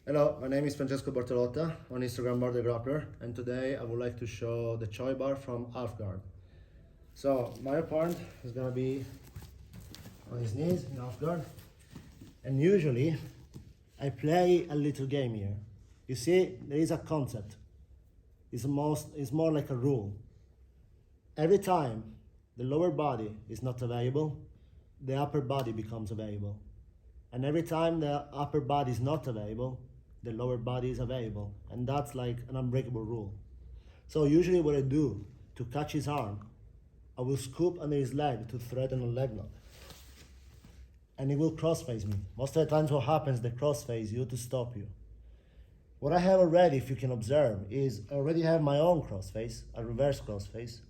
Hello, my name is Francesco Bartolotta, on Instagram Bar the Grappler, and today I would like to show the Choi Bar from ARMBAR. So my opponent is gonna be on his knees in half guard, and usually I play a little game here. You see, there is a concept. It's more like a rule. Every time the lower body is not available, the upper body becomes available. And every time the upper body is not available, the lower body is available. And that's like an unbreakable rule. So usually what I do to catch his arm, I will scoop under his leg to threaten a leg lock. And he will crossface me. Most of the times what happens, they crossface you to stop you. What I have already, if you can observe, is I already have my own crossface, a reverse crossface,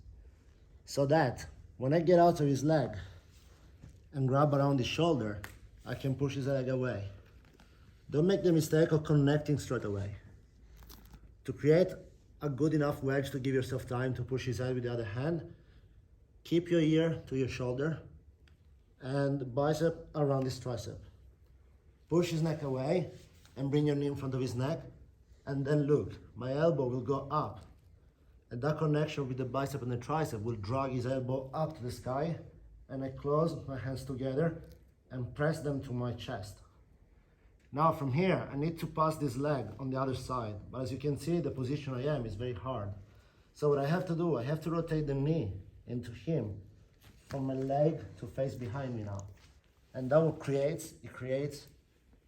so that when I get out of his leg and grab around his shoulder, I can push his leg away. Don't make the mistake of connecting straight away. To create a good enough wedge to give yourself time to push his head with the other hand, keep your ear to your shoulder and bicep around his tricep. Push his neck away and bring your knee in front of his neck, and then look, my elbow will go up. And that connection with the bicep and the tricep will drag his elbow up to the sky, and I close my hands together and press them to my chest. Now from here, I need to pass this leg on the other side, but as you can see, the position I am is very hard. So what I have to do, I have to rotate the knee into him from my leg to face behind me now. And that will creates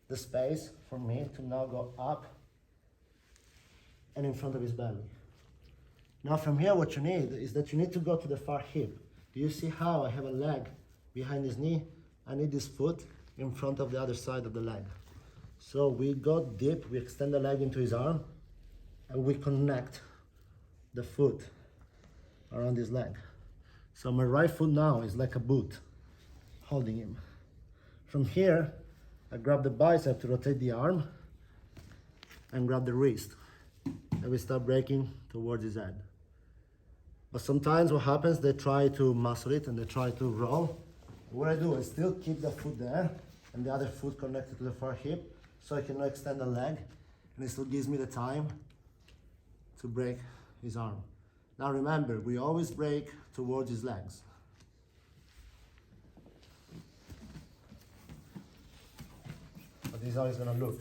the space for me to now go up and in front of his belly. Now from here, what you need is that you need to go to the far hip. Do you see how I have a leg behind his knee? I need this foot in front of the other side of the leg. So we go deep, we extend the leg into his arm, and we connect the foot around his leg. So my right foot now is like a boot, holding him. From here, I grab the bicep to rotate the arm, and grab the wrist. And we start breaking towards his head. But sometimes what happens, they try to muscle it and they try to roll. What I do is still keep the foot there and the other foot connected to the far hip, so I can now extend the leg, and it still gives me the time to break his arm. Now remember, we always break towards his legs. But this is how it's gonna look.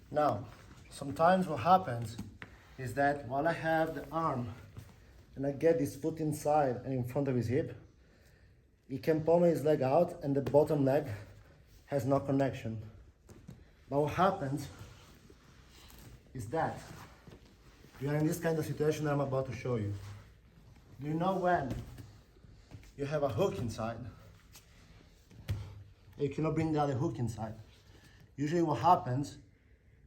Now, sometimes what happens is that while I have the arm and I get his foot inside and in front of his hip, he can pull his leg out and the bottom leg has no connection. But what happens is that you are in this kind of situation that I'm about to show you. Do you know when you have a hook inside, you cannot bring the other hook inside? Usually what happens,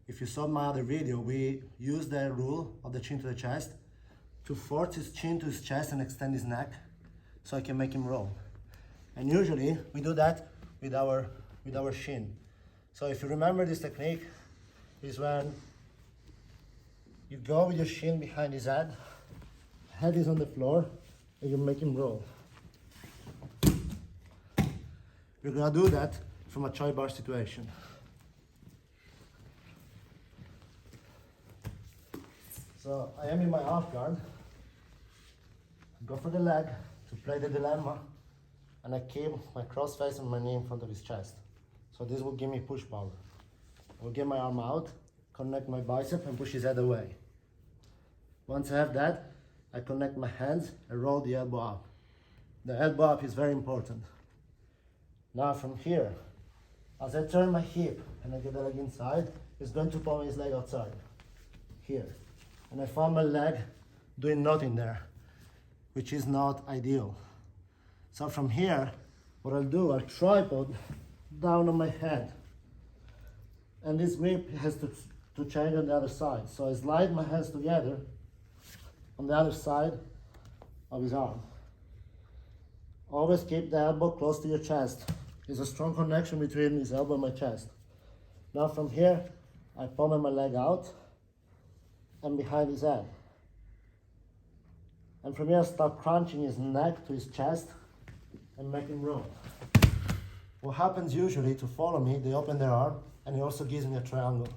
if you saw my other video, we use the rule of the chin to the chest to force his chin to his chest and extend his neck so I can make him roll. And usually we do that with our shin. So if you remember this technique, is when you go with your shin behind his head is on the floor, and you make him roll. You're gonna do that from a Choi Bar situation. So I am in my half guard, go for the leg to play the dilemma, and I keep my cross face and my knee in front of his chest. So this will give me push power. I will get my arm out, connect my bicep and push his head away. Once I have that, I connect my hands and roll the elbow up. The elbow up is very important. Now from here, as I turn my hip and I get the leg inside, it's going to pull his leg outside, here. And I found my leg doing nothing there, which is not ideal. So from here, what I'll do, I'll tripod down on my head. And this grip has to change on the other side. So I slide my hands together on the other side of his arm. Always keep the elbow close to your chest. There's a strong connection between his elbow and my chest. Now from here, I palm my leg out and behind his head. And from here, I start crunching his neck to his chest and make him roll. What happens usually, to follow me, they open their arm and he also gives me a triangle.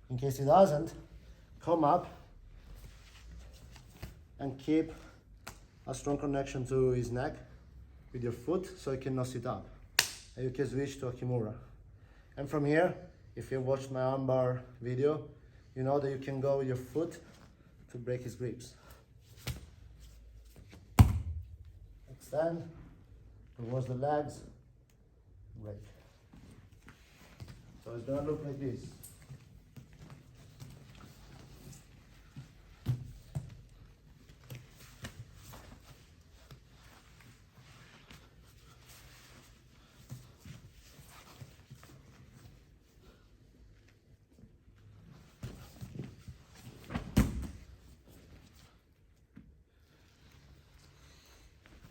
In case he doesn't, come up and keep a strong connection to his neck with your foot so he cannot sit up. And you can switch to a Kimura. And from here, if you watched my armbar video, you know that you can go with your foot to break his grips. Extend towards the legs, break. So it's gonna look like this.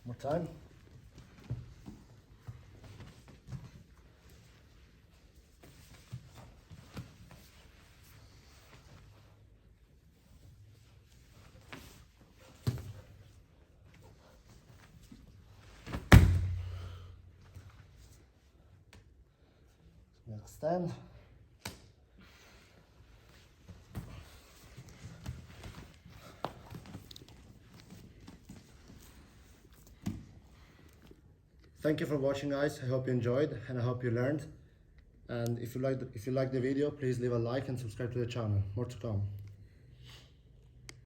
More time. Extend. Thank you for watching, guys. I hope you enjoyed and I hope you learned. And if you like the video, please leave a like and subscribe to the channel. More to come.